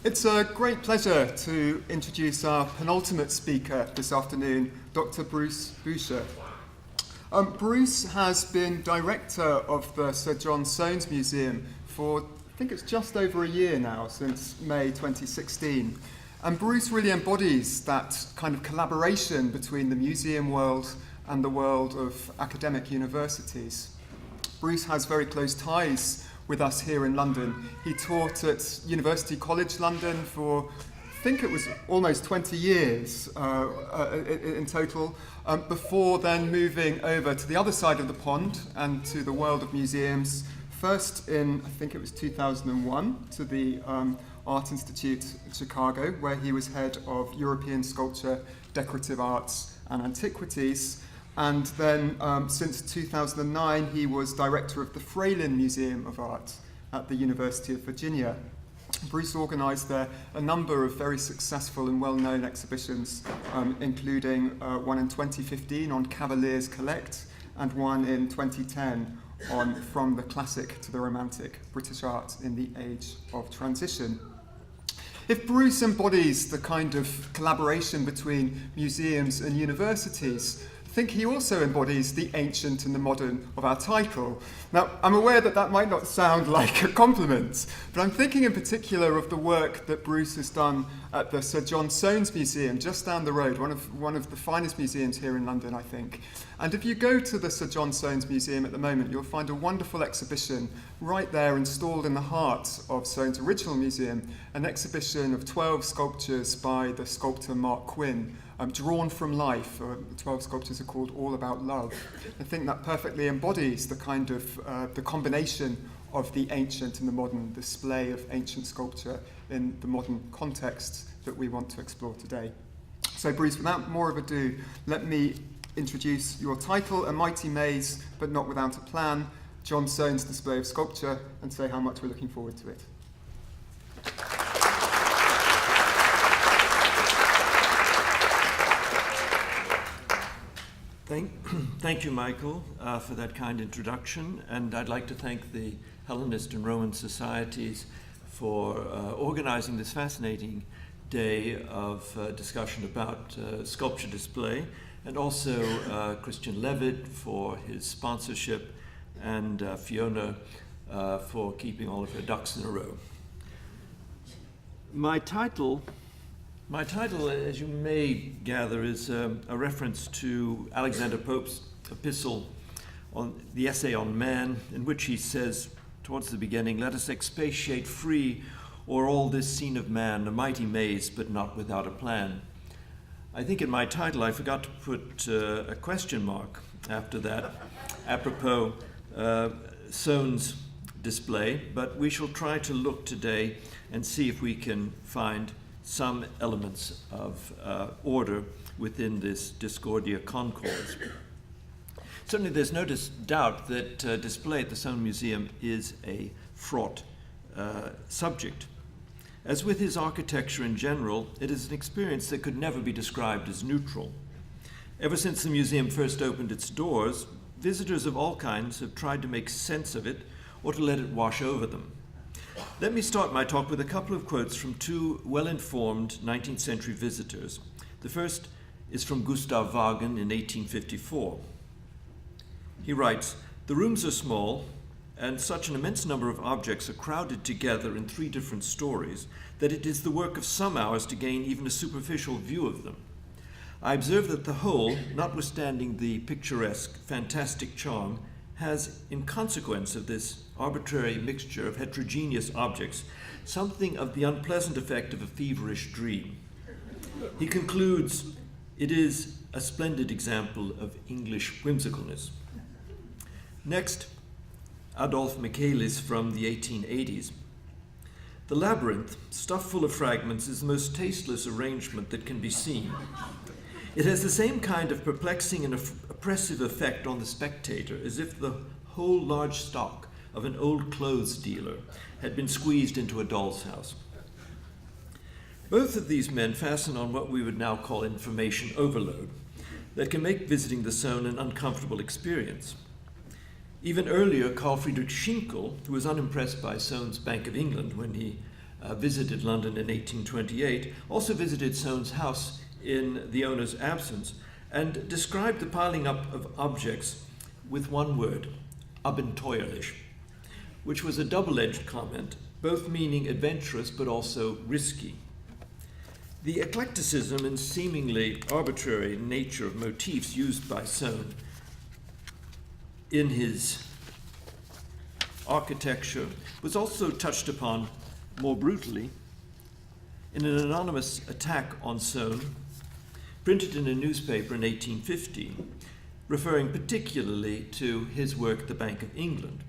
It's a great pleasure to introduce our penultimate speaker this afternoon, Dr. Bruce Boucher. Bruce has been director of the Sir John Soane's Museum for, I think it's just over a year now, since May 2016. And Bruce really embodies that kind of collaboration between the museum world and the world of academic universities. Bruce has very close ties with us here in London. He taught at University College London for, I think it was almost 20 years in total, before then moving over to the other side of the pond and to the world of museums, first in, I think it was 2001, to the Art Institute in Chicago, where he was head of European Sculpture, Decorative Arts and Antiquities. And then since 2009, he was director of the Fralin Museum of Art at the University of Virginia. Bruce organised there a number of very successful and well-known exhibitions, including one in 2015 on Cavaliers Collect and one in 2010 on From the Classic to the Romantic, British Art in the Age of Transition. If Bruce embodies the kind of collaboration between museums and universities, I think he also embodies the ancient and the modern of our title. Now, I'm aware that that might not sound like a compliment, but I'm thinking in particular of the work that Bruce has done at the Sir John Soane's Museum just down the road, one of the finest museums here in London, I think. And if you go to the Sir John Soane's Museum at the moment, you'll find a wonderful exhibition right there installed in the heart of Soane's original museum, an exhibition of 12 sculptures by the sculptor Mark Quinn, drawn from life. The 12 sculptures are called All About Love. I think that perfectly embodies the kind of the combination of the ancient and the modern, display of ancient sculpture in the modern context that we want to explore today. So Bruce, without more ado, let me introduce your title, A Mighty Maze, but Not Without a Plan, John Soane's display of sculpture, and say how much we're looking forward to it. Thank you, Michael, for that kind introduction, and I'd like to thank the Hellenist and Roman societies for organizing this fascinating day of discussion about sculpture display, and also Christian Levitt for his sponsorship, and Fiona for keeping all of her ducks in a row. My title, as you may gather, is a reference to Alexander Pope's epistle on the essay on man, in which he says, towards the beginning, "Let us expatiate free o'er all this scene of man, a mighty maze, but not without a plan." I think in my title I forgot to put a question mark after that, apropos Soane's display, but we shall try to look today and see if we can find some elements of order within this Discordia Concords. Certainly there's no doubt that display at the Soane Museum is a fraught subject. As with his architecture in general, it is an experience that could never be described as neutral. Ever since the museum first opened its doors, visitors of all kinds have tried to make sense of it or to let it wash over them. Let me start my talk with a couple of quotes from two well-informed 19th century visitors. The first is from Gustav Wagen in 1854. He writes, "The rooms are small, and such an immense number of objects are crowded together in 3 different stories that it is the work of some hours to gain even a superficial view of them. I observe that the whole, notwithstanding the picturesque, fantastic charm, has, in consequence of this arbitrary mixture of heterogeneous objects, something of the unpleasant effect of a feverish dream." He concludes, "It is a splendid example of English whimsicalness." Next, Adolf Michaelis from the 1880s. "The labyrinth, stuffed full of fragments, is the most tasteless arrangement that can be seen. It has the same kind of perplexing and oppressive effect on the spectator as if the whole large stock of an old clothes dealer had been squeezed into a doll's house." Both of these men fasten on what we would now call information overload that can make visiting the Soane an uncomfortable experience. Even earlier, Carl Friedrich Schinkel, who was unimpressed by Soane's Bank of England when he visited London in 1828, also visited Soane's house in the owner's absence and described the piling up of objects with one word, abenteuerlich, which was a double-edged comment, both meaning adventurous but also risky. The eclecticism and seemingly arbitrary nature of motifs used by Soane in his architecture was also touched upon more brutally in an anonymous attack on Soane, printed in a newspaper in 1850, referring particularly to his work, The Bank of England.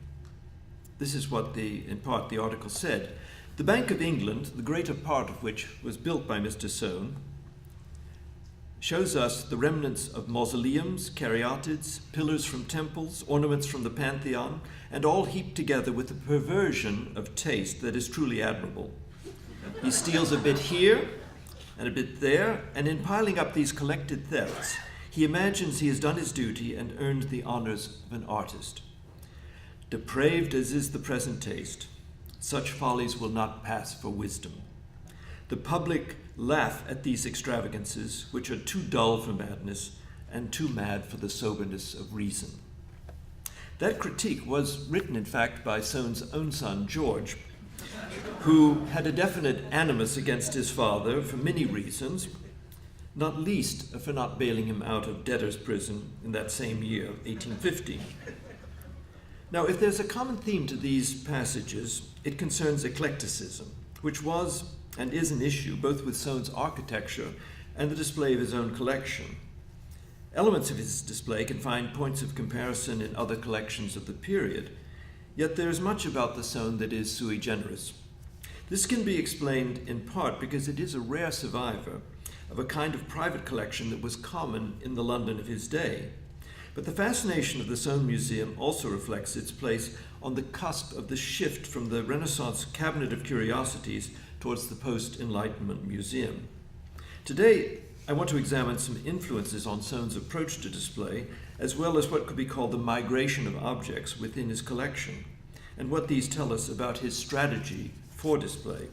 This is what in part the article said. The Bank of England, the greater part of which was built by Mr. Soane, shows us the remnants of mausoleums, caryatids, pillars from temples, ornaments from the Pantheon, and all heaped together with a perversion of taste that is truly admirable. He steals a bit here and a bit there, and in piling up these collected thefts, he imagines he has done his duty and earned the honors of an artist. Depraved as is the present taste, such follies will not pass for wisdom. The public laugh at these extravagances, which are too dull for madness and too mad for the soberness of reason. That critique was written, in fact, by Soane's own son, George, who had a definite animus against his father for many reasons, not least for not bailing him out of debtor's prison in that same year, 1850. Now, if there's a common theme to these passages, it concerns eclecticism, which was and is an issue both with Soane's architecture and the display of his own collection. Elements of his display can find points of comparison in other collections of the period, yet there is much about the Soane that is sui generis. This can be explained in part because it is a rare survivor of a kind of private collection that was common in the London of his day. But the fascination of the Soane Museum also reflects its place on the cusp of the shift from the Renaissance cabinet of curiosities towards the post-Enlightenment museum. Today, I want to examine some influences on Soane's approach to display, as well as what could be called the migration of objects within his collection, and what these tell us about his strategy for display.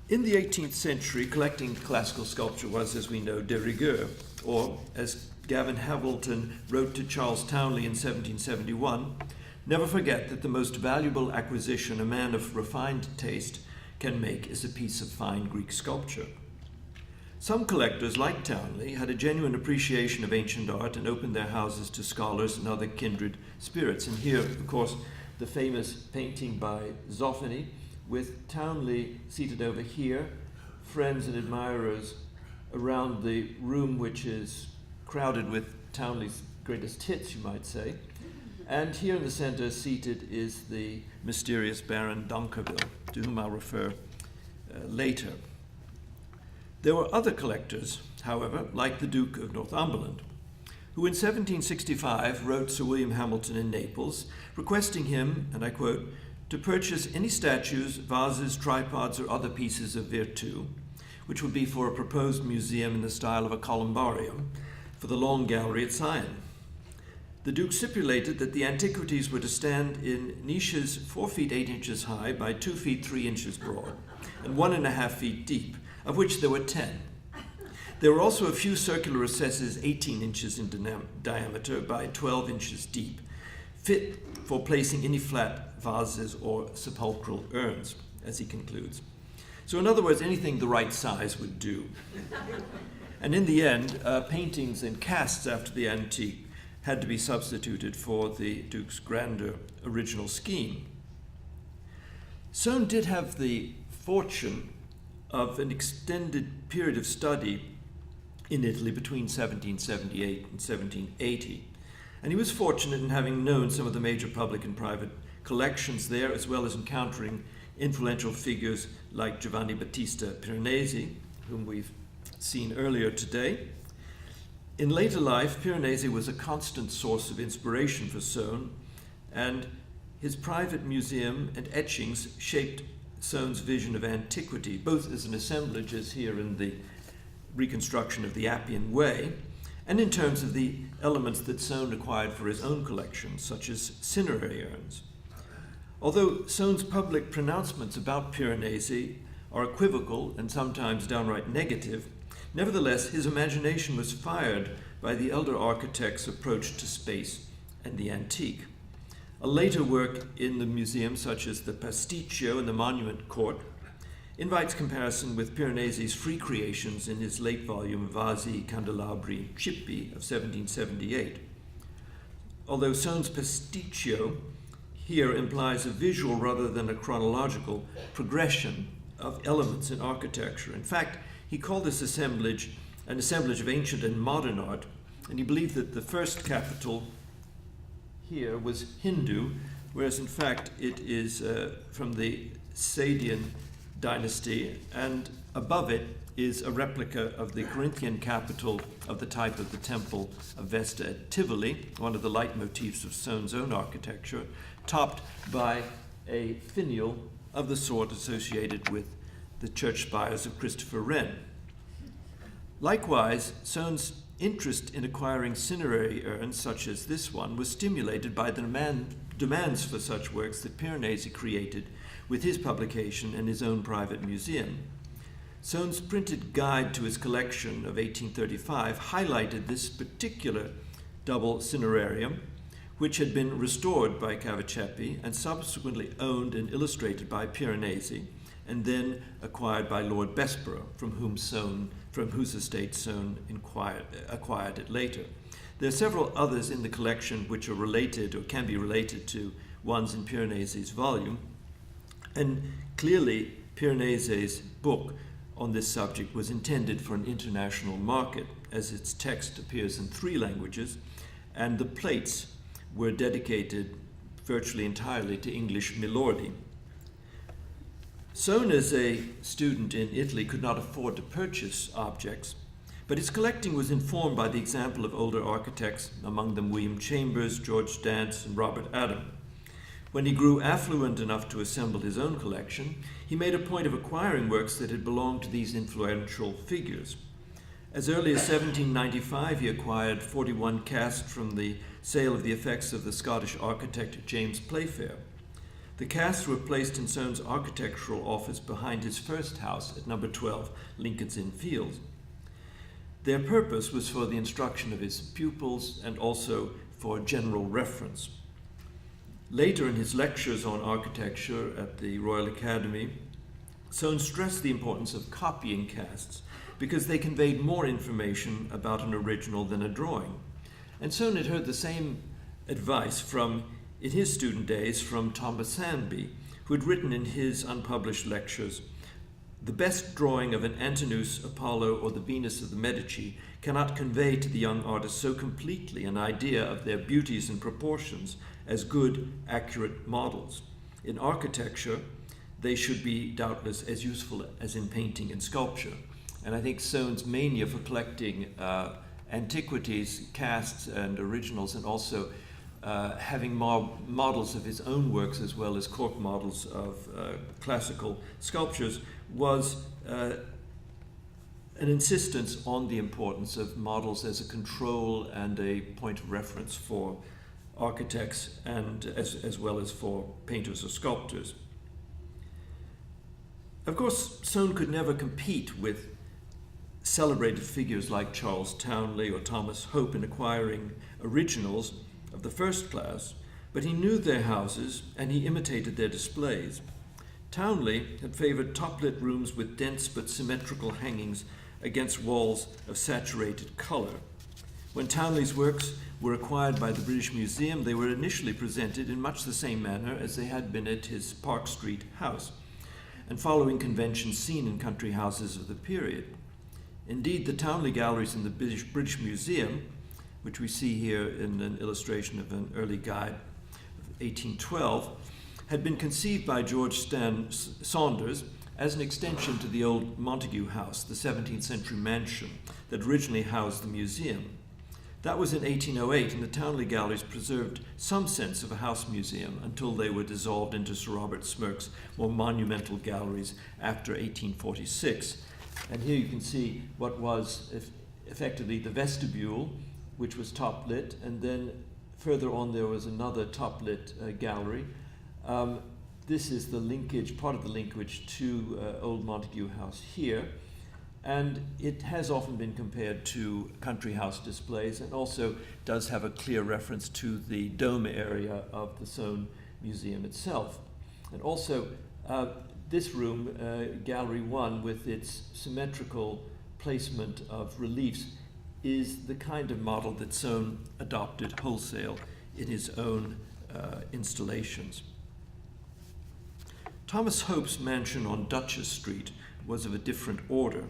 In the 18th century, collecting classical sculpture was, as we know, de rigueur, or, as Gavin Hamilton wrote to Charles Townley in 1771, never forget that the most valuable acquisition a man of refined taste can make is a piece of fine Greek sculpture. Some collectors, like Townley, had a genuine appreciation of ancient art and opened their houses to scholars and other kindred spirits. And here, of course, the famous painting by Zoffany, with Townley seated over here, friends and admirers around the room, which is crowded with Townley's greatest hits, you might say. And here in the center, seated, is the mysterious Baron d'Anqueville, to whom I'll refer later. There were other collectors, however, like the Duke of Northumberland, who in 1765 wrote Sir William Hamilton in Naples, requesting him, and I quote, to purchase any statues, vases, tripods, or other pieces of virtu, which would be for a proposed museum in the style of a columbarium, for the Long Gallery at Sion. The Duke stipulated that the antiquities were to stand in niches 4 feet 8 inches high by 2 feet 3 inches broad, and 1.5 feet deep, of which there were 10. There were also a few circular recesses 18 inches in diameter by 12 inches deep, fit for placing any flat vases or sepulchral urns, as he concludes. So in other words, anything the right size would do. And in the end, paintings and casts after the antique had to be substituted for the Duke's grander original scheme. Soane did have the fortune of an extended period of study in Italy between 1778 and 1780. And he was fortunate in having known some of the major public and private collections there, as well as encountering influential figures like Giovanni Battista Piranesi, whom we've seen earlier today. In later life, Piranesi was a constant source of inspiration for Soane, and his private museum and etchings shaped Soane's vision of antiquity, both as an assemblage, as here in the reconstruction of the Appian Way, and in terms of the elements that Soane acquired for his own collection, such as cinerary urns. Although Soane's public pronouncements about Piranesi are equivocal and sometimes downright negative, nevertheless his imagination was fired by the elder architect's approach to space and the antique. A later work in the museum, such as the Pasticcio in the Monument Court, invites comparison with Piranesi's free creations in his late volume Vasi, Candelabri, Cippi of 1778. Although Soane's Pasticcio here implies a visual rather than a chronological progression of elements in architecture. In fact, he called this assemblage an assemblage of ancient and modern art, and he believed that the first capital here was Hindu, whereas in fact it is from the Sadian dynasty, and above it is a replica of the Corinthian capital of the type of the temple of Vesta at Tivoli, one of the leitmotifs of Soane's own architecture, topped by a finial of the sort associated with the church spires of Christopher Wren. Likewise, Soane's interest in acquiring cinerary urns such as this one was stimulated by the demands for such works that Piranesi created with his publication and his own private museum. Soane's printed guide to his collection of 1835 highlighted this particular double cinerarium, which had been restored by Caviceppi and subsequently owned and illustrated by Piranesi, and then acquired by Lord Bessborough, from whose estate Soane acquired it later. There are several others in the collection which are related or can be related to ones in Piranesi's volume, and clearly Piranesi's book on this subject was intended for an international market, as its text appears in 3 languages, and the plates were dedicated virtually entirely to English milordi. Soane, as a student in Italy, could not afford to purchase objects, but his collecting was informed by the example of older architects, among them William Chambers, George Dance, and Robert Adam. When he grew affluent enough to assemble his own collection, he made a point of acquiring works that had belonged to these influential figures. As early as 1795, he acquired 41 casts from the sale of the effects of the Scottish architect James Playfair. The casts were placed in Soane's architectural office behind his first house at number 12, Lincoln's Inn Fields. Their purpose was for the instruction of his pupils and also for general reference. Later in his lectures on architecture at the Royal Academy, Soane stressed the importance of copying casts because they conveyed more information about an original than a drawing. And Soane had heard the same advice in his student days from Thomas Sandby, who had written in his unpublished lectures, "The best drawing of an Antinous, Apollo, or the Venus of the Medici cannot convey to the young artist so completely an idea of their beauties and proportions as good, accurate models. In architecture, they should be doubtless as useful as in painting and sculpture." And I think Soane's mania for collecting antiquities, casts, and originals, and also having models of his own works as well as cork models of classical sculptures was an insistence on the importance of models as a control and a point of reference for architects and as well as for painters or sculptors. Of course, Soane could never compete with celebrated figures like Charles Townley or Thomas Hope in acquiring originals of the first class, but he knew their houses and he imitated their displays. Townley had favored top-lit rooms with dense but symmetrical hangings against walls of saturated color. When Townley's works were acquired by the British Museum, they were initially presented in much the same manner as they had been at his Park Street house, and following conventions seen in country houses of the period. Indeed, the Townley galleries in the British Museum, which we see here in an illustration of an early guide of 1812, had been conceived by George Saunders as an extension to the old Montague House, the 17th century mansion that originally housed the museum. That was in 1808, and the Townley galleries preserved some sense of a house museum until they were dissolved into Sir Robert Smirke's more monumental galleries after 1846. And here you can see what was effectively the vestibule, which was top lit, and then further on there was another top lit gallery, This is the linkage, part of the linkage to Old Montague House here. And it has often been compared to country house displays, and also does have a clear reference to the dome area of the Soane Museum itself. And also, this room, Gallery 1, with its symmetrical placement of reliefs, is the kind of model that Soane adopted wholesale in his own installations. Thomas Hope's mansion on Duchess Street was of a different order.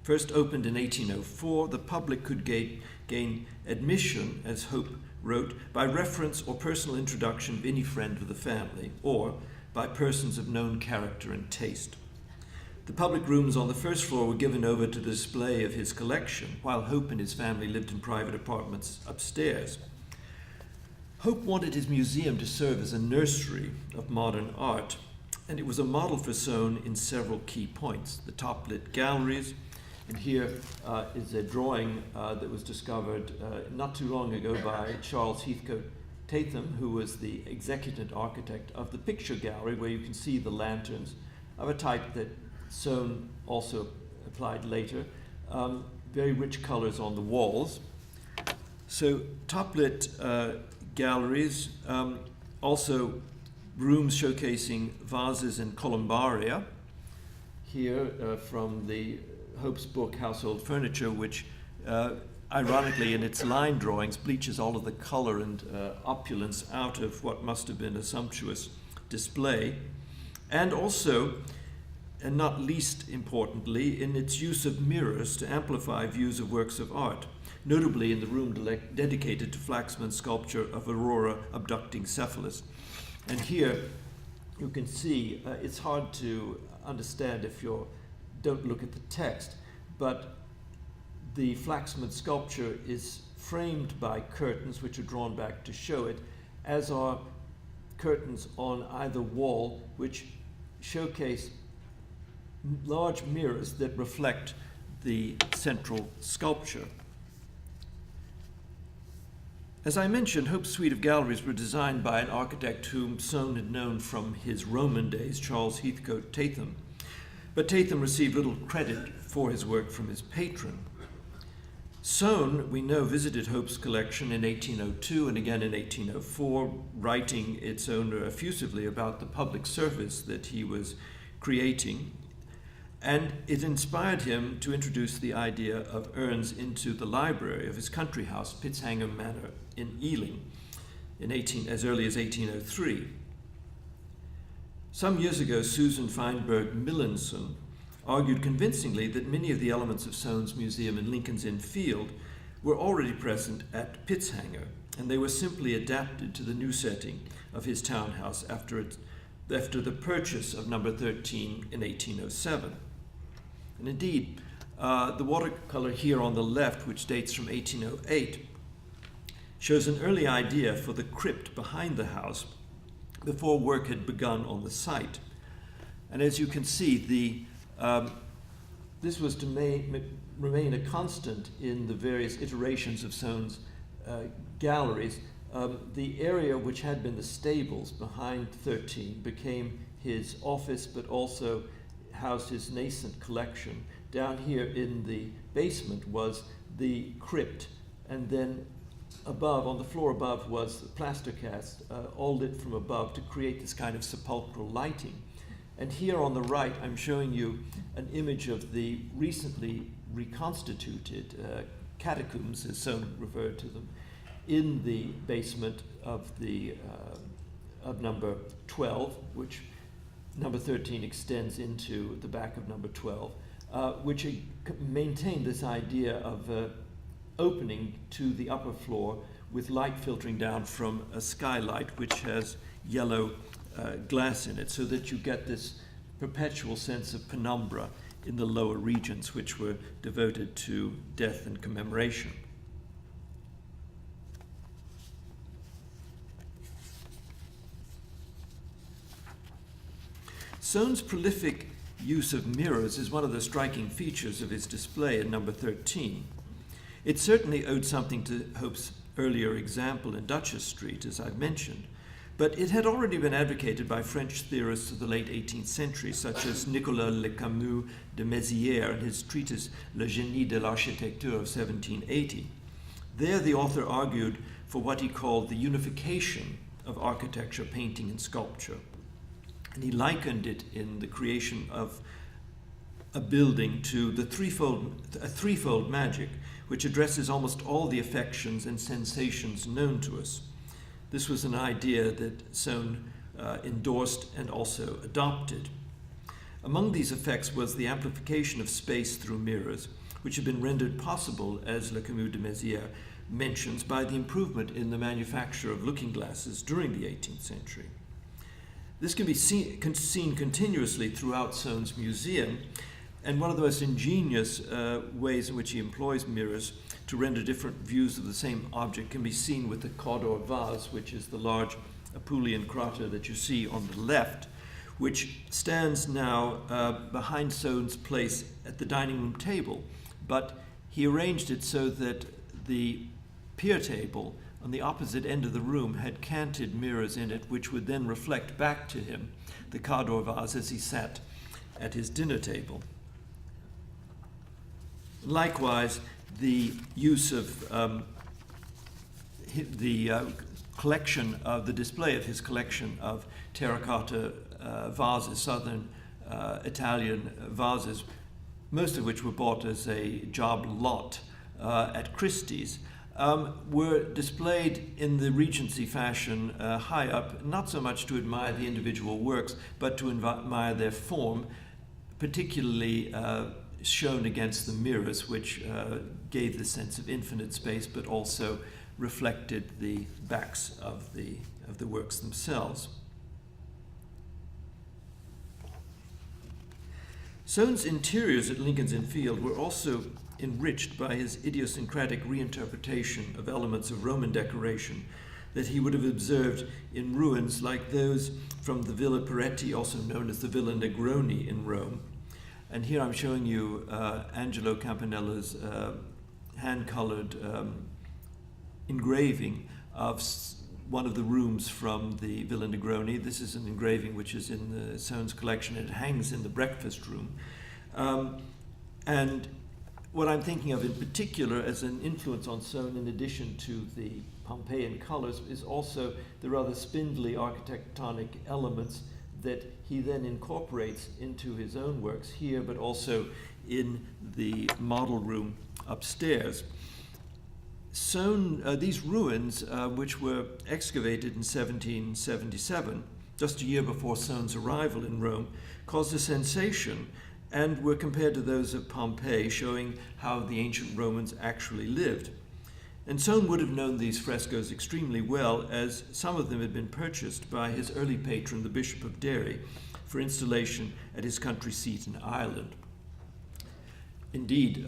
First opened in 1804, the public could gain admission, as Hope wrote, by reference or personal introduction of any friend of the family, or by persons of known character and taste. The public rooms on the first floor were given over to the display of his collection, while Hope and his family lived in private apartments upstairs. Hope wanted his museum to serve as a nursery of modern art, and it was a model for Soane in several key points. The top-lit galleries, and here is a drawing that was discovered not too long ago by Charles Heathcote Tatham, who was the executive architect of the picture gallery, where you can see the lanterns of a type that Soane also applied later. Very rich colors on the walls. So top-lit galleries, also rooms showcasing vases and columbaria. Here from the Hope's book, Household Furniture, which ironically in its line drawings bleaches all of the color and opulence out of what must have been a sumptuous display. And also, and not least importantly, in its use of mirrors to amplify views of works of art, notably in the room dedicated to Flaxman's sculpture of Aurora abducting Cephalus. And here you can see, it's hard to understand if you don't look at the text, but the Flaxman sculpture is framed by curtains which are drawn back to show it, as are curtains on either wall which showcase large mirrors that reflect the central sculpture. As I mentioned, Hope's suite of galleries were designed by an architect whom Soane had known from his Roman days, Charles Heathcote Tatham. But Tatham received little credit for his work from his patron. Soane, we know, visited Hope's collection in 1802 and again in 1804, writing its owner effusively about the public service that he was creating. And it inspired him to introduce the idea of urns into the library of his country house, Pitzhanger Manor in Ealing, as early as 1803. Some years ago, Susan Feinberg Millinson argued convincingly that many of the elements of Soane's museum in Lincoln's Inn Field were already present at Pitzhanger, and they were simply adapted to the new setting of his townhouse after the purchase of number 13 in 1807. And indeed, the watercolor here on the left, which dates from 1808, shows an early idea for the crypt behind the house before work had begun on the site. And as you can see, this was to remain a constant in the various iterations of Soane's galleries. The area which had been the stables behind 13 became his office, but also housed his nascent collection. Down here in the basement was the crypt, and then above, on the floor above, was the plaster cast, all lit from above to create this kind of sepulchral lighting. And here on the right, I'm showing you an image of the recently reconstituted catacombs, as Soane referred to them, in the basement of number 12, which number 13 extends into the back of number 12, which maintained this idea of opening to the upper floor with light filtering down from a skylight which has yellow glass in it, so that you get this perpetual sense of penumbra in the lower regions, which were devoted to death and commemoration. Soane's prolific use of mirrors is one of the striking features of his display in number 13. It certainly owed something to Hope's earlier example in Duchess Street, as I've mentioned, But it had already been advocated by French theorists of the late 18th century, such as Nicolas Le Camus de Mézières in his treatise Le Génie de l'Architecture of 1780. There the author argued for what he called the unification of architecture, painting, and sculpture. And he likened it in the creation of a building to a threefold magic, which addresses almost all the affections and sensations known to us. This was an idea that Soane endorsed and also adopted. Among these effects was the amplification of space through mirrors, which had been rendered possible, as Le Camus de Mézières mentions, by the improvement in the manufacture of looking glasses during the 18th century. This can be seen continuously throughout Soane's museum, and one of the most ingenious ways in which he employs mirrors to render different views of the same object can be seen with the Cawdor vase, which is the large Apulian crater that you see on the left, which stands now behind Soane's place at the dining room table. But he arranged it so that the pier table on the opposite end of the room had canted mirrors in it, which would then reflect back to him the Cawdor vase as he sat at his dinner table. Likewise, the use of the collection of the display of his collection of terracotta vases, southern Italian vases, most of which were bought as a job lot at Christie's, were displayed in the Regency fashion high up, not so much to admire the individual works, but to admire their form, particularly shown against the mirrors, which gave the sense of infinite space, but also reflected the backs of the works themselves. Soane's interiors at Lincoln's Inn Field were also enriched by his idiosyncratic reinterpretation of elements of Roman decoration that he would have observed in ruins like those from the Villa Peretti, also known as the Villa Negroni in Rome. And here I'm showing you Angelo Campanella's hand-colored engraving of one of the rooms from the Villa Negroni. This is an engraving which is in Soane's collection. It hangs in the breakfast room. And what I'm thinking of in particular as an influence on Soane, in addition to the Pompeian colors, is also the rather spindly architectonic elements that he then incorporates into his own works here, but also in the model room upstairs. Soane, these ruins, which were excavated in 1777, just a year before Soane's arrival in Rome, caused a sensation and were compared to those of Pompeii, showing how the ancient Romans actually lived. And Soane would have known these frescoes extremely well, as some of them had been purchased by his early patron, the Bishop of Derry, for installation at his country seat in Ireland. Indeed,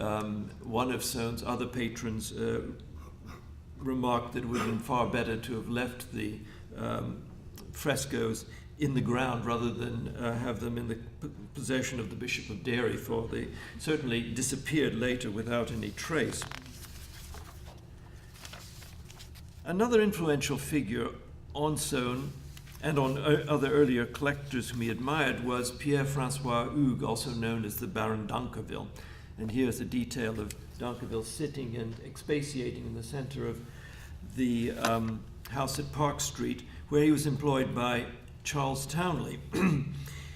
one of Soane's other patrons remarked that it would have been far better to have left the frescoes in the ground rather than have them in the possession of the Bishop of Derry, for they certainly disappeared later without any trace. Another influential figure on Soane and on other earlier collectors whom he admired was Pierre-François Hugues, also known as the Baron d'Anqueville. And here's a detail of d'Anqueville sitting and expatiating in the center of the house at Park Street, where he was employed by Charles Townley.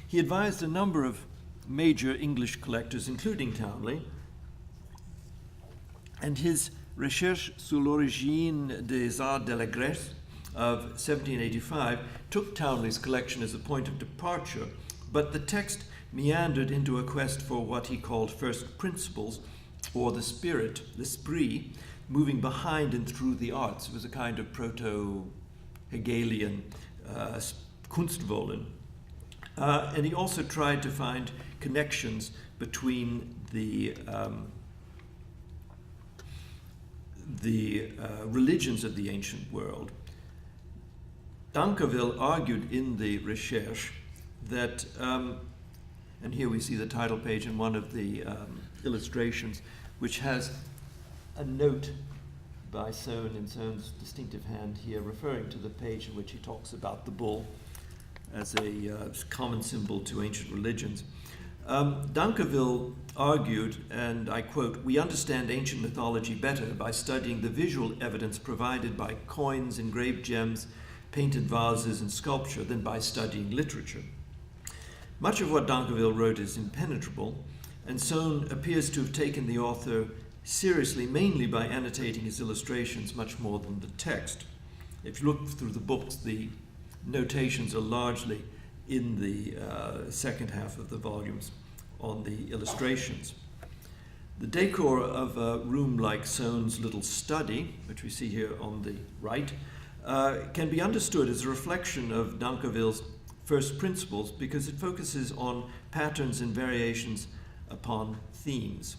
He advised a number of major English collectors, including Townley, and his Recherche sur l'origine des arts de la Grèce of 1785 took Townley's collection as a point of departure, but the text meandered into a quest for what he called first principles, or the spirit, l'esprit, moving behind and through the arts. It was a kind of proto-Hegelian Kunstwollen. And he also tried to find connections between the religions of the ancient world. D'Anqueville argued in the Recherche that, and here we see the title page in one of the illustrations, which has a note by Soane in Soane's distinctive hand here, referring to the page in which he talks about the bull as a common symbol to ancient religions. Dunkerville argued, and I quote, "We understand ancient mythology better by studying the visual evidence provided by coins, engraved gems, painted vases, and sculpture than by studying literature." Much of what Dunkerville wrote is impenetrable, and Soane appears to have taken the author seriously mainly by annotating his illustrations much more than the text. If you look through the books, the notations are largely in the second half of the volumes on the illustrations. The decor of a room like Soane's little study, which we see here on the right, can be understood as a reflection of Dunkerville's first principles because it focuses on patterns and variations upon themes.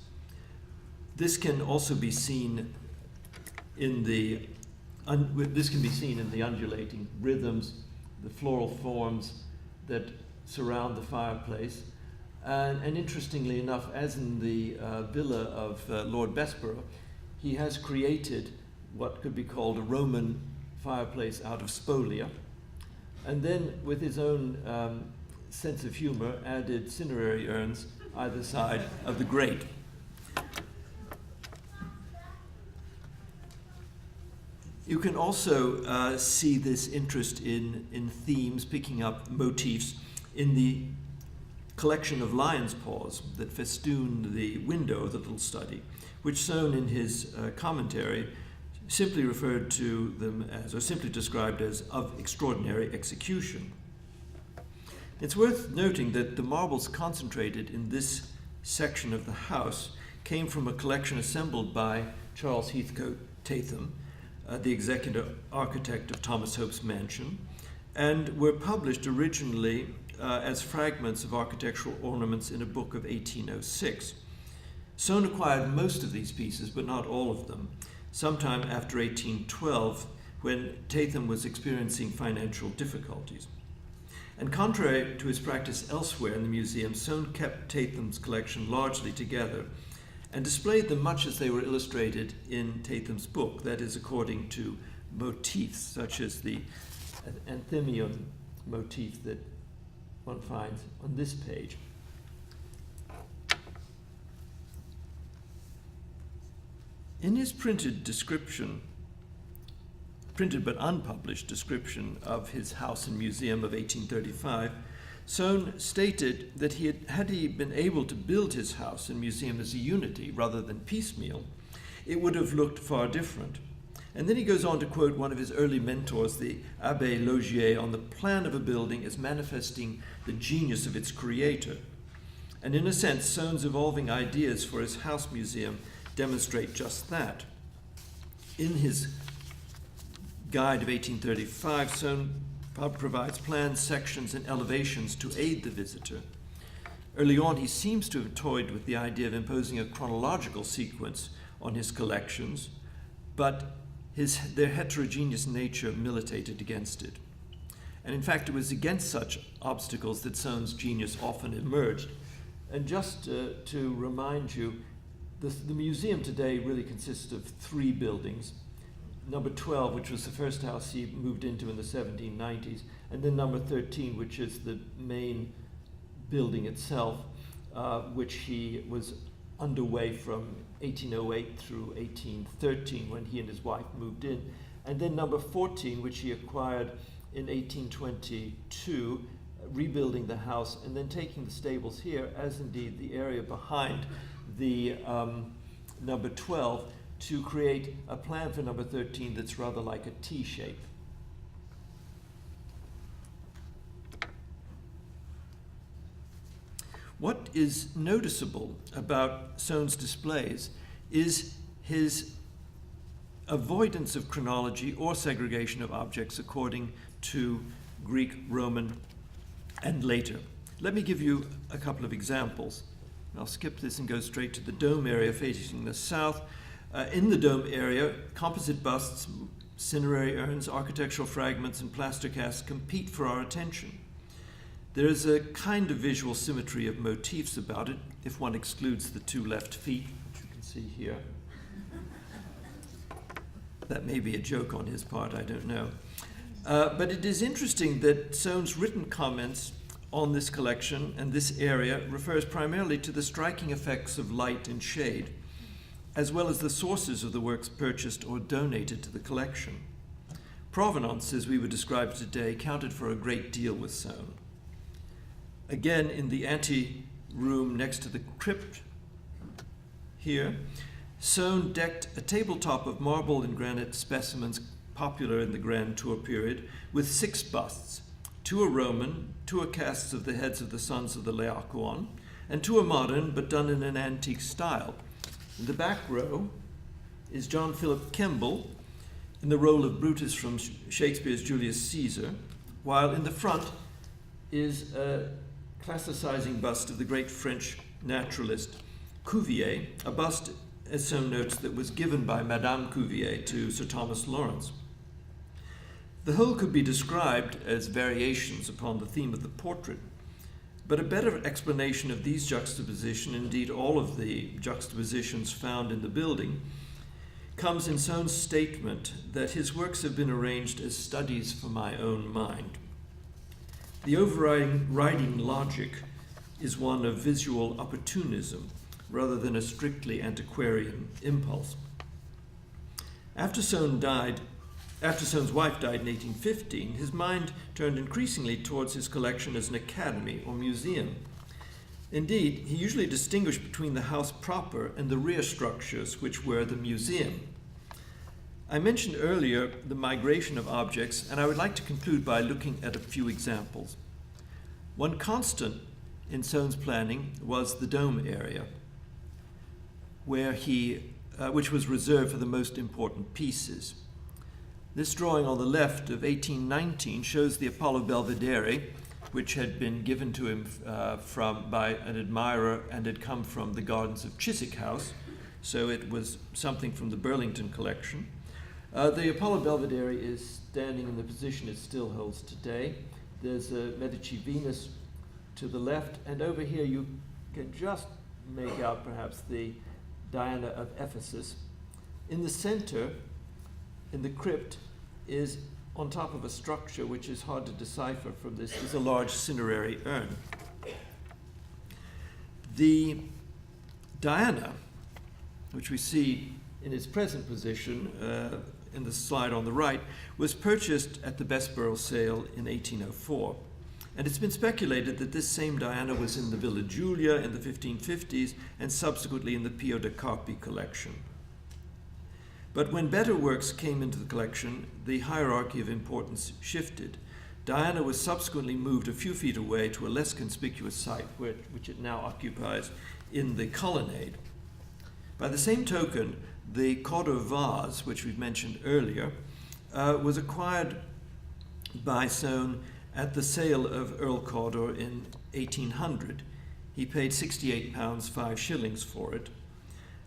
This can also be seen in the undulating rhythms, the floral forms that surround the fireplace. And interestingly enough, as in the villa of Lord Bessborough, he has created what could be called a Roman fireplace out of spolia, and then with his own sense of humor added cinerary urns either side of the grate. You can also see this interest in themes, picking up motifs in the collection of lion's paws that festooned the window of the little study, which Soane in his commentary simply referred to them as, or simply described as, of extraordinary execution. It's worth noting that the marbles concentrated in this section of the house came from a collection assembled by Charles Heathcote Tatham, the executive architect of Thomas Hope's mansion, and were published originally as fragments of architectural ornaments in a book of 1806. Soane acquired most of these pieces, but not all of them, sometime after 1812, when Tatham was experiencing financial difficulties. And contrary to his practice elsewhere in the museum, Soane kept Tatham's collection largely together and displayed them much as they were illustrated in Tatham's book, that is, according to motifs, such as the Anthemion motif that one finds on this page. In his printed but unpublished description of his house and museum of 1835, Soane stated that had he been able to build his house and museum as a unity rather than piecemeal, it would have looked far different. And then he goes on to quote one of his early mentors, the Abbé Logier, on the plan of a building as manifesting the genius of its creator. And in a sense, Soane's evolving ideas for his house museum demonstrate just that. In his guide of 1835, Soane provides plans, sections, and elevations to aid the visitor. Early on, he seems to have toyed with the idea of imposing a chronological sequence on his collections, but their heterogeneous nature militated against it. And in fact, it was against such obstacles that Soane's genius often emerged. And just to remind you, the museum today really consists of 3 buildings. Number 12, which was the first house he moved into in the 1790s, and then number 13, which is the main building itself, which he was underway from 1808 through 1813 when he and his wife moved in. And then number 14, which he acquired in 1822, rebuilding the house and then taking the stables here, as indeed the area behind the number 12, to create a plan for number 13 that's rather like a T shape. What is noticeable about Soane's displays is his avoidance of chronology or segregation of objects according to Greek, Roman, and later. Let me give you a couple of examples. I'll skip this and go straight to the dome area facing the south. In the dome area, composite busts, cinerary urns, architectural fragments, and plaster casts compete for our attention. There is a kind of visual symmetry of motifs about it, if one excludes the 2 left feet, which you can see here. That may be a joke on his part, I don't know. But it is interesting that Soane's written comments on this collection and this area refers primarily to the striking effects of light and shade, as well as the sources of the works purchased or donated to the collection. Provenance, as we would describe it today, counted for a great deal with Soane. Again, in the ante-room next to the crypt here, Soane decked a tabletop of marble and granite specimens popular in the Grand Tour period with 6 busts. 2 are Roman, 2 are casts of the heads of the sons of the Laocoon, and 2 are modern, but done in an antique style. In the back row is John Philip Kemble in the role of Brutus from Shakespeare's Julius Caesar, while in the front is a classicizing bust of the great French naturalist Cuvier, a bust, as Soane notes, that was given by Madame Cuvier to Sir Thomas Lawrence. The whole could be described as variations upon the theme of the portrait, but a better explanation of these juxtapositions, indeed all of the juxtapositions found in the building, comes in Soane's statement that his works have been arranged as studies for my own mind. The overriding logic is one of visual opportunism rather than a strictly antiquarian impulse. After Soane's wife died in 1815, his mind turned increasingly towards his collection as an academy or museum. Indeed, he usually distinguished between the house proper and the rear structures, which were the museum. I mentioned earlier the migration of objects, and I would like to conclude by looking at a few examples. One constant in Soane's planning was the dome area, which was reserved for the most important pieces. This drawing on the left of 1819 shows the Apollo Belvedere, which had been given to him by an admirer and had come from the gardens of Chiswick House, so it was something from the Burlington collection. The Apollo Belvedere is standing in the position it still holds today. There's a Medici Venus to the left, and over here you can just make out perhaps the Diana of Ephesus. In the center, in the crypt, is on top of a structure which is hard to decipher from this, is a large cinerary urn. The Diana, which we see in its present position in the slide on the right, was purchased at the Bessborough sale in 1804. And it's been speculated that this same Diana was in the Villa Giulia in the 1550s and subsequently in the Pio de' Carpi collection. But when better works came into the collection, the hierarchy of importance shifted. Diana was subsequently moved a few feet away to a less conspicuous site, which it now occupies in the colonnade. By the same token, the Cawdor vase, which we've mentioned earlier, was acquired by Soane at the sale of Earl Cawdor in 1800. He paid £68 5s for it,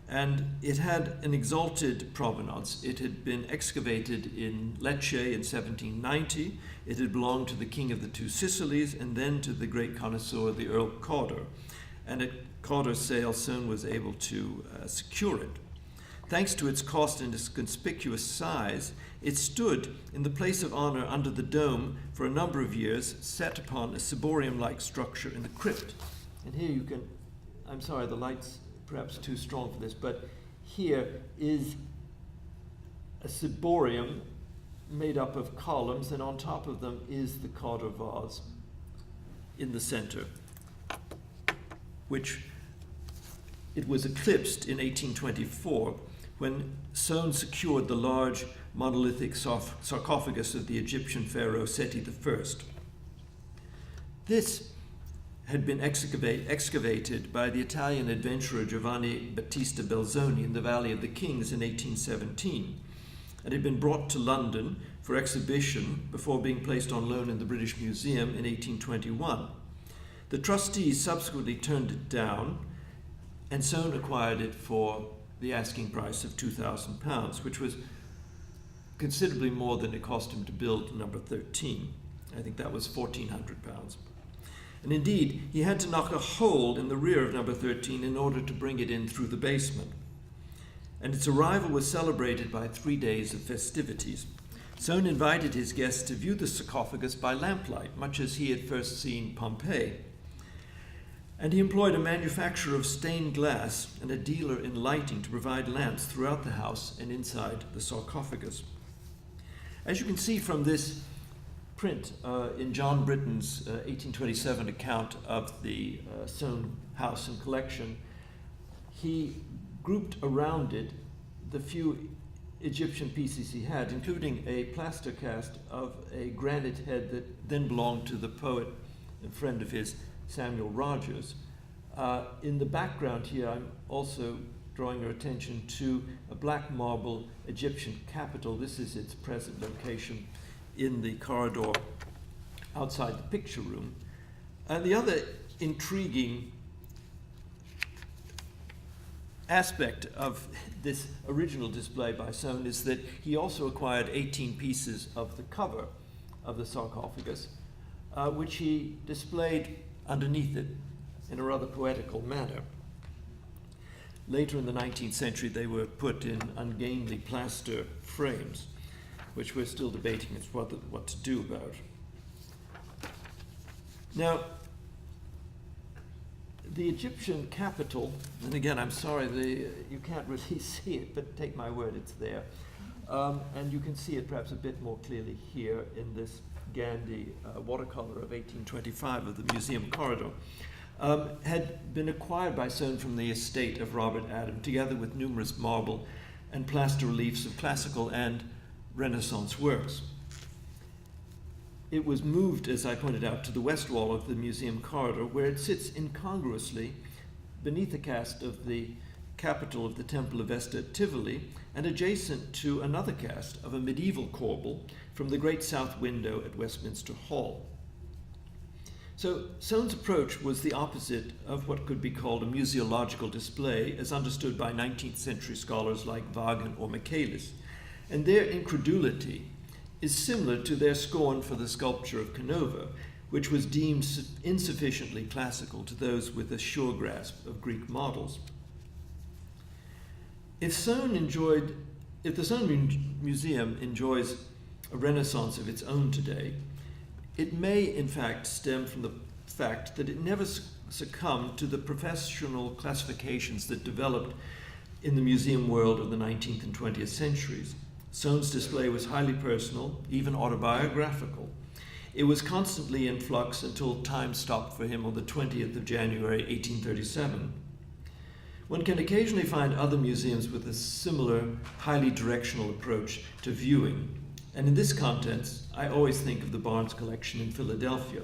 and it had an exalted provenance. It had been excavated in Lecce in 1790. It had belonged to the King of the Two Sicilies and then to the great connoisseur, the Earl Cawdor. And at Cawdor's sale, Soane was able to secure it. Thanks to its cost and its conspicuous size, it stood in the place of honor under the dome for a number of years, set upon a ciborium-like structure in the crypt. And here you can, I'm sorry, the light's perhaps too strong for this, but here is a ciborium made up of columns, and on top of them is the Cawdor vase in the center, which it was eclipsed in 1824 when Soane secured the large monolithic sarcophagus of the Egyptian pharaoh Seti I. This had been excavated by the Italian adventurer Giovanni Battista Belzoni in the Valley of the Kings in 1817, and had been brought to London for exhibition before being placed on loan in the British Museum in 1821. The trustees subsequently turned it down, and Soane acquired it for the asking price of £2,000, which was considerably more than it cost him to build number 13. I think that was £1,400. And indeed, he had to knock a hole in the rear of number 13 in order to bring it in through the basement. and its arrival was celebrated by 3 days of festivities. Soane invited his guests to view the sarcophagus by lamplight, much as he had first seen Pompeii. And he employed a manufacturer of stained glass and a dealer in lighting to provide lamps throughout the house and inside the sarcophagus. As you can see from this print in John Britton's 1827 account of the Soane house and collection, he grouped around it the few Egyptian pieces he had, including a plaster cast of a granite head that then belonged to the poet and friend of his, Samuel Rogers. In the background here, I'm also drawing your attention to a black marble Egyptian capital. This is its present location in the corridor outside the picture room. And the other intriguing aspect of this original display by Soane is that he also acquired 18 pieces of the cover of the sarcophagus, which he displayed underneath it in a rather poetical manner. Later in the 19th century, they were put in ungainly plaster frames, which we're still debating as what to do about. Now, the Egyptian capital, and again, I'm sorry, you can't really see it, but take my word, it's there. And you can see it perhaps a bit more clearly here in this Gandhi watercolor of 1825 of the museum corridor, had been acquired by Soane from the estate of Robert Adam, together with numerous marble and plaster reliefs of classical and Renaissance works. It was moved, as I pointed out, to the west wall of the museum corridor, where it sits incongruously beneath a cast of the capital of the Temple of Vesta at Tivoli, and adjacent to another cast of a medieval corbel from the great south window at Westminster Hall. So Soane's approach was the opposite of what could be called a museological display, as understood by 19th century scholars like Vaughan or Michaelis, and their incredulity is similar to their scorn for the sculpture of Canova, which was deemed insufficiently classical to those with a sure grasp of Greek models. If the Soane Museum enjoys a renaissance of its own today, it may in fact stem from the fact that it never succumbed to the professional classifications that developed in the museum world of the 19th and 20th centuries. Soane's display was highly personal, even autobiographical. It was constantly in flux until time stopped for him on the 20th of January, 1837. One can occasionally find other museums with a similar, highly directional approach to viewing. And in this context, I always think of the Barnes collection in Philadelphia.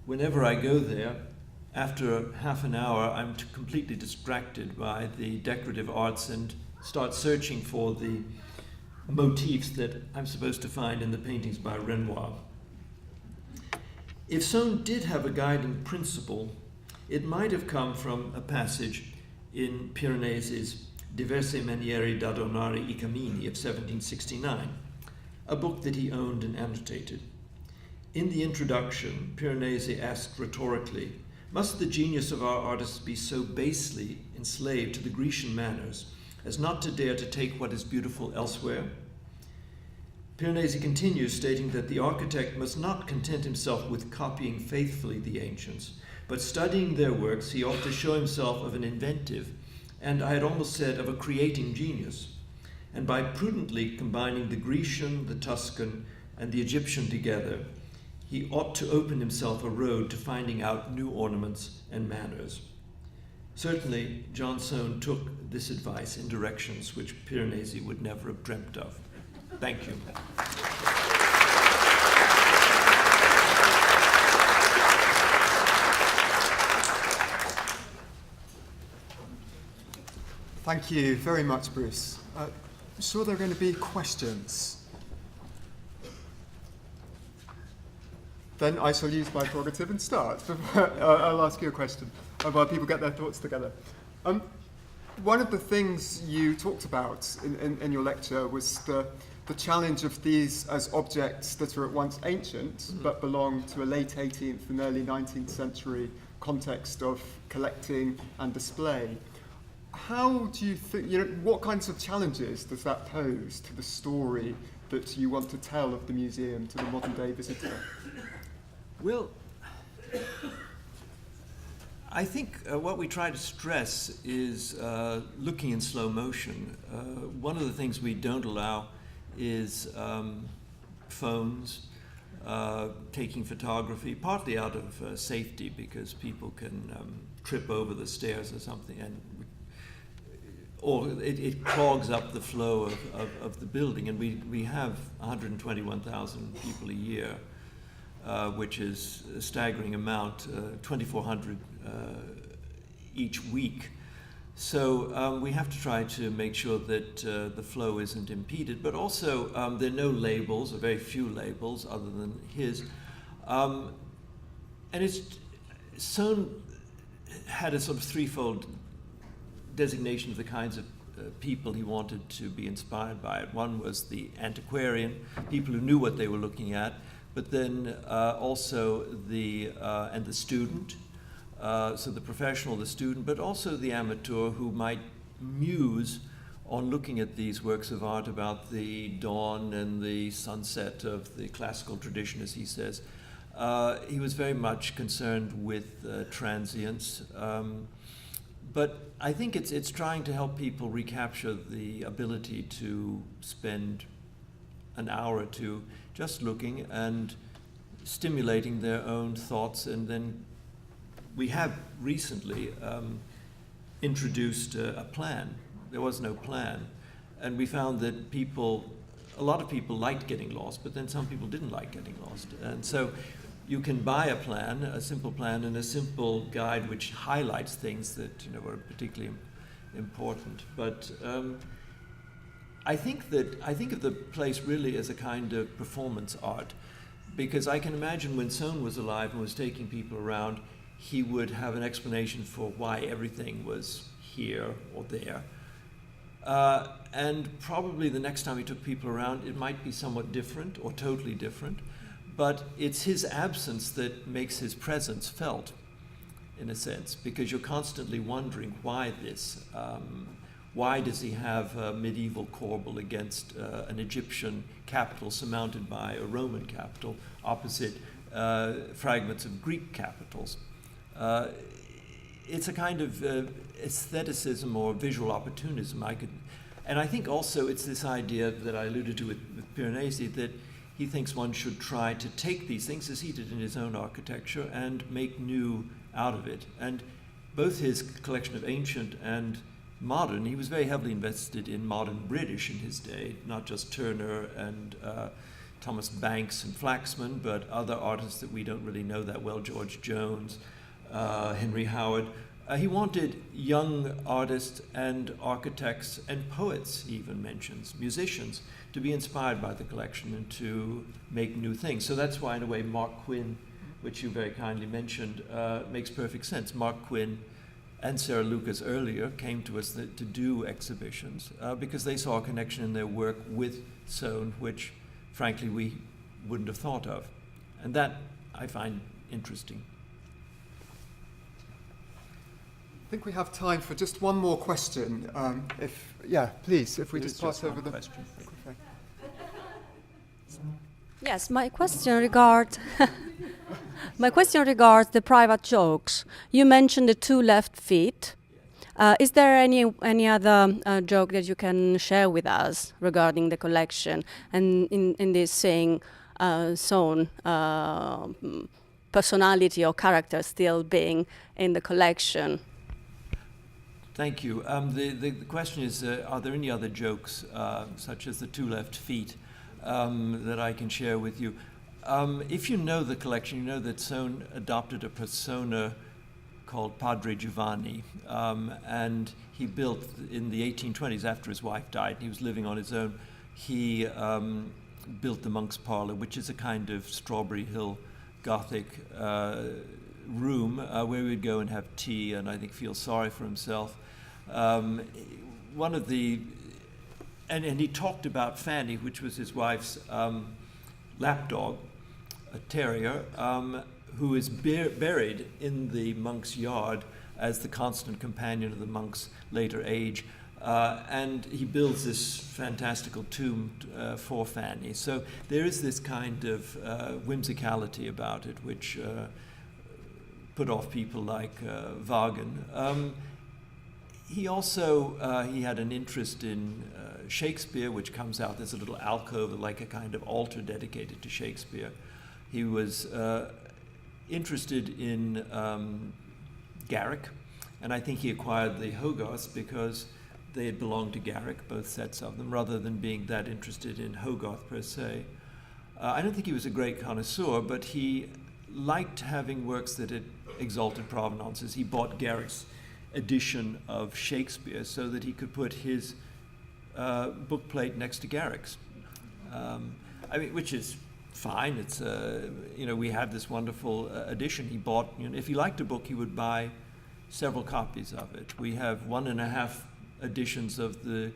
Whenever I go there, after half an hour, I'm completely distracted by the decorative arts and start searching for the motifs that I'm supposed to find in the paintings by Renoir. If Soane did have a guiding principle, it might have come from a passage in Piranesi's Diverse Maniere d'Adornare I Cammini of 1769, a book that he owned and annotated. In the introduction, Piranesi asked rhetorically, "Must the genius of our artists be so basely enslaved to the Grecian manners as not to dare to take what is beautiful elsewhere?" Piranesi continues, stating that the architect must not content himself with copying faithfully the ancients, but studying their works, he ought to show himself of an inventive, and I had almost said of a creating genius. And by prudently combining the Grecian, the Tuscan, and the Egyptian together, he ought to open himself a road to finding out new ornaments and manners. Certainly, John Soane took this advice in directions which Piranesi would never have dreamt of. Thank you. Thank you very much, Bruce. I'm sure there are going to be questions. Then I shall use my prerogative and start. I'll ask you a question while people get their thoughts together. One of the things you talked about in your lecture was the challenge of these as objects that are at once ancient but belong to a late 18th and early 19th century context of collecting and display. how do you think, what kinds of challenges does that pose to the story that you want to tell of the museum to the modern day visitor? Well, I think what we try to stress is looking in slow motion. One of the things we don't allow is phones, taking photography, partly out of safety because people can trip over the stairs or something, or it clogs up the flow of the building. And we have 121,000 people a year, which is a staggering amount, 2,400 each week. So we have to try to make sure that the flow isn't impeded, but also there are no labels, or very few labels other than his. And Soane had a sort of threefold designation of the kinds of people he wanted to be inspired by. One was the antiquarian, people who knew what they were looking at, but then also the student, so the professional, the student, but also the amateur who might muse on looking at these works of art about the dawn and the sunset of the classical tradition, as he says. He was very much concerned with transience, but I think it's trying to help people recapture the ability to spend an hour or two just looking and stimulating their own thoughts. And then we have recently introduced a plan. There was no plan. And we found that a lot of people liked getting lost, but then some people didn't like getting lost. And so you can buy a plan, a simple plan, and a simple guide which highlights things that are particularly important. But I think of the place really as a kind of performance art, because I can imagine when Soane was alive and was taking people around, he would have an explanation for why everything was here or there. And probably the next time he took people around, it might be somewhat different or totally different, but it's his absence that makes his presence felt, in a sense, because you're constantly wondering why this. Why does he have a medieval corbel against an Egyptian capital surmounted by a Roman capital opposite fragments of Greek capitals? It's a kind of aestheticism or visual opportunism. And I think also it's this idea that I alluded to with Piranesi, that he thinks one should try to take these things, as he did in his own architecture, and make new out of it. And both his collection of ancient and modern, he was very heavily invested in modern British in his day, not just Turner and Thomas Banks and Flaxman, but other artists that we don't really know that well, George Jones, Henry Howard. He wanted young artists and architects and poets, he even mentions, musicians, to be inspired by the collection and to make new things. So that's why, in a way, Mark Quinn, which you very kindly mentioned, makes perfect sense. Mark Quinn and Sarah Lucas earlier came to us to do exhibitions because they saw a connection in their work with Soane, which, frankly, we wouldn't have thought of. And that I find interesting. I think we have time for just one more question. Please, if we just pass over the question. microphone. Yes, my question regards the private jokes. You mentioned the two left feet. Is there any other joke that you can share with us regarding the collection and in this saying Soane personality or character still being in the collection? Thank you. The question is, are there any other jokes, such as the two left feet, that I can share with you? If you know the collection, you know that Soane adopted a persona called Padre Giovanni, and he built in the 1820s, after his wife died, and he was living on his own, he built the Monk's Parlor, which is a kind of Strawberry Hill Gothic room where he would go and have tea and I think feel sorry for himself. And he talked about Fanny, which was his wife's lapdog, a terrier, who is buried in the monk's yard as the constant companion of the monk's later age. And he builds this fantastical tomb for Fanny. So there is this kind of whimsicality about it, which put off people like Wagen. He also he had an interest in Shakespeare, which comes out. There's a little alcove, like a kind of altar dedicated to Shakespeare. He was interested in Garrick, and I think he acquired the Hogarths because they had belonged to Garrick, both sets of them, rather than being that interested in Hogarth per se. I don't think he was a great connoisseur, but he liked having works that had exalted provenances. He bought Garrick's edition of Shakespeare so that he could put his bookplate next to Garrick's. I mean, which is fine. It's we have this wonderful edition. He bought. If he liked a book, he would buy several copies of it. We have 1.5 editions of the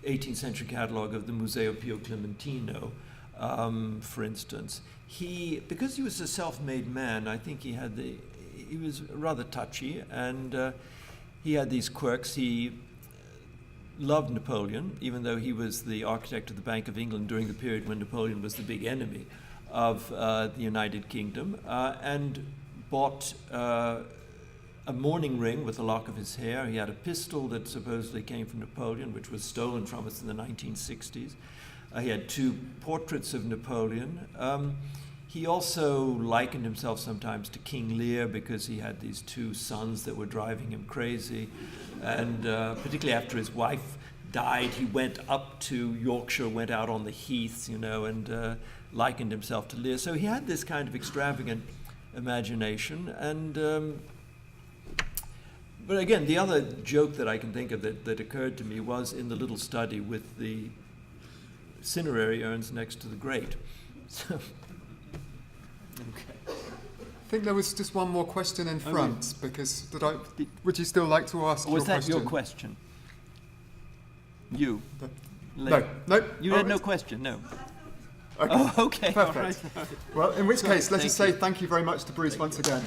18th century catalog of the Museo Pio Clementino, for instance. Because he was a self-made man, I think he was rather touchy, and he had these quirks. He loved Napoleon, even though he was the architect of the Bank of England during the period when Napoleon was the big enemy of the United Kingdom, and bought a mourning ring with a lock of his hair. He had a pistol that supposedly came from Napoleon, which was stolen from us in the 1960s. He had 2 portraits of Napoleon. He also likened himself sometimes to King Lear because he had these 2 sons that were driving him crazy. And particularly after his wife died, he went up to Yorkshire, went out on the heaths, and likened himself to Lear. So he had this kind of extravagant imagination. And but again, the other joke that I can think of that occurred to me was in the little study with the cinerary urns next to the grate. So, okay. I think there was just one more question in front, because would you still like to ask your question? Was that your question? You? No. You had no question, no. Okay. Oh, okay. Perfect. Well, in which case, let's just say thank you very much to Bruce once again.